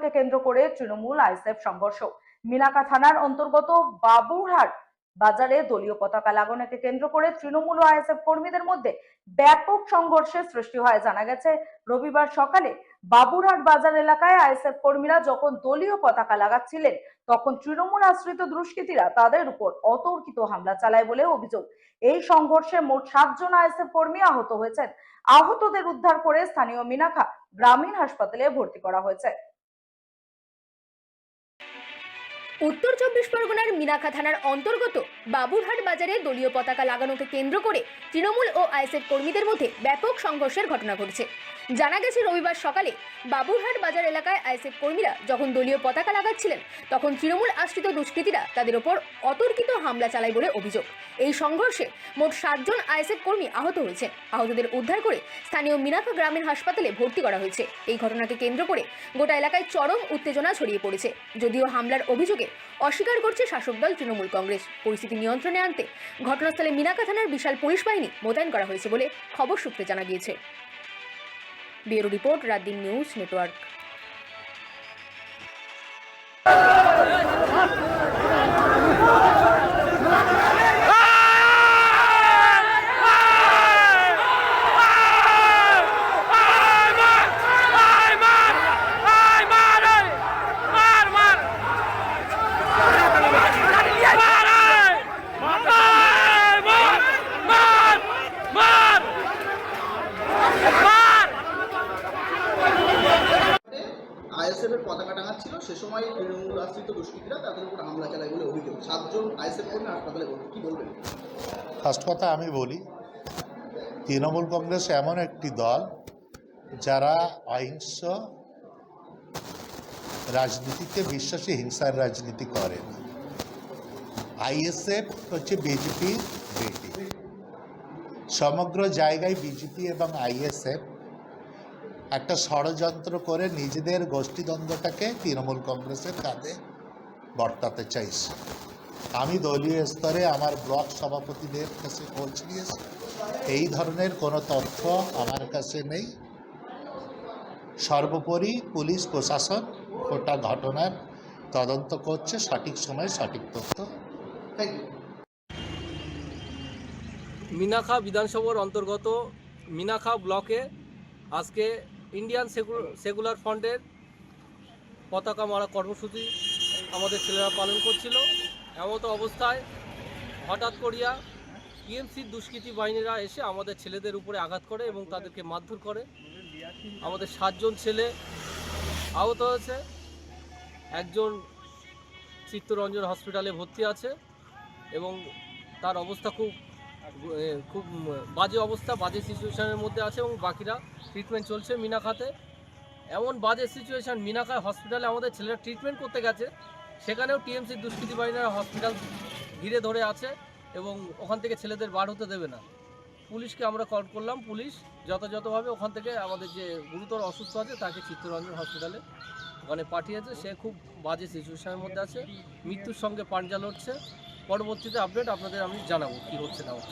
লাগানোকে কেন্দ্র করে তৃণমূল আইএসএফ সংঘর্ষ। মিনাকা থানার অন্তর্গত বাবুরহাট বাজারে দলীয় পতাকা লাগানোকে কেন্দ্র করে তৃণমূল ও আইএসএফ কর্মীদের মধ্যে ব্যাপক সংঘর্ষের সৃষ্টি হয়। জানা গেছে, রবিবার সকালে বাবুরহাট বাজার এলাকায় আইএসএফ কর্মীরা যখন দলীয় পতাকা লাগাচ্ছিলেন, তখন তৃণমূল আশ্রিত দুষ্কৃতীরা তাদের উপর অতর্কিত হামলা চালায় বলে অভিযোগ। এই সংঘর্ষে মোট 7 জন আইএসএফ কর্মী আহত হয়েছেন। আহতদের উদ্ধার করে স্থানীয় মিনাখা গ্রামীণ হাসপাতালে ভর্তি করা হয়েছে। উত্তর 24 পরগনার মিনাখা থানার অন্তর্গত বাবুরহাট বাজারে দলীয় পতাকা লাগানোকে কেন্দ্র করে তৃণমূল ও আইএসএফ কর্মীদের মধ্যে ব্যাপক সংঘর্ষের ঘটনা ঘটেছে। জানা গেছে, রবিবার সকালে বাবুরহাট বাজার এলাকায় আইএসএফ কর্মীরা যখন দলীয় পতাকা লাগাচ্ছিলেন, তখন তৃণমূল আশ্রিত দুষ্কৃতীরা তাদের ওপর অতর্কিত হামলা চালায় বলে অভিযোগ। এই সংঘর্ষে মোট 7 জন আইএসএফ কর্মী আহত হয়েছেন। আহতদের উদ্ধার করে স্থানীয় মিনাখা গ্রামীণ হাসপাতালে ভর্তি করা হয়েছে। এই ঘটনাকে কেন্দ্র করে গোটা এলাকায় চরম উত্তেজনা ছড়িয়ে পড়েছে। যদিও হামলার অভিযোগে অস্বীকার করছে শাসক দল তৃণমূল কংগ্রেস। পরিস্থিতি নিয়ন্ত্রণে আনতে ঘটনাস্থলে মিনাকা থানার বিশাল পুলিশ বাহিনী মোতায়েন করা হয়েছে বলে খবর সূত্রে জানা গিয়েছে। Bureau report, রাতদিন news network. ISF এর পতাকা টাঙাচ্ছিল, সে সময় তৃণমূল আশ্রিত দুষ্কৃতীরা তাদের উপর হামলা চালায় বলে অভিযোগ। 7 জন আইএসএফ কর্মী হাসপাতালে ভর্তি। কি বলবেন? ফার্স্ট কথা আমি বলি, তৃণমূল কংগ্রেস এমন একটি দল যারা অহিংস রাজনীতিতে বিশ্বাসী, হিংসার রাজনীতি করে না। আইএসএফ হচ্ছে বিজেপির বেটি। সমগ্র জায়গায় বিজেপি এবং আইএসএফ একটা ষড়যন্ত্র করে নিজেদের গোষ্ঠীদ্বন্দ্বটাকে তৃণমূল কংগ্রেসের কাঁধে বর্তাতে চাইছে। আমি দলীয় স্তরে আমার ব্লক সভাপতিদের কাছে খোঁজ নিয়েছি, এই ধরনের কোনো তথ্য আমার কাছে নেই। সর্বোপরি পুলিশ প্রশাসন গোটা ঘটনার তদন্ত করছে, সঠিক সময়ে সঠিক তথ্য। Thank you. মিনাখা বিধানসভার অন্তর্গত মিনাখা ব্লকে আজকে ইন্ডিয়ান সেকুলার ফ্রন্টের পতাকা মারা কর্মসূচি আমাদের ছেলেরা পালন করছিল। এমতো অবস্থায় হঠাৎ করিয়া টিএমসির দুষ্কৃতী বাহিনীরা এসে আমাদের ছেলেদের উপরে আঘাত করে এবং তাদেরকে মারধর করে। আমাদের 7 জন ছেলে আহত হয়েছে। একজন চিত্তরঞ্জন হসপিটালে ভর্তি আছে এবং তার অবস্থা খুব বাজে অবস্থা, বাজে সিচুয়েশনের মধ্যে আছে এবং বাকিরা ট্রিটমেন্ট চলছে মিনাখাতে। এমন বাজে সিচুয়েশন, মিনাখা হসপিটালে আমাদের ছেলেরা ট্রিটমেন্ট করতে গেছে, সেখানেও টিএমসির দুষ্কৃতী বাহিনীরা হসপিটাল ঘিরে ধরে আছে এবং ওখান থেকে ছেলেদের বার হতে দেবে না। পুলিশকে আমরা কল করলাম, পুলিশ যথাযথভাবে ওখান থেকে আমাদের যে গুরুতর অসুস্থ আছে তাকে চিত্তরঞ্জন হসপিটালে ওখানে পাঠিয়েছে। সে খুব বাজে সিচুয়েশনের মধ্যে আছে, মৃত্যুর সঙ্গে পাঞ্জা লড়ছে। পরবর্তীতে আপডেট আপনাদের আমি জানাবো কী হচ্ছে না হচ্ছে।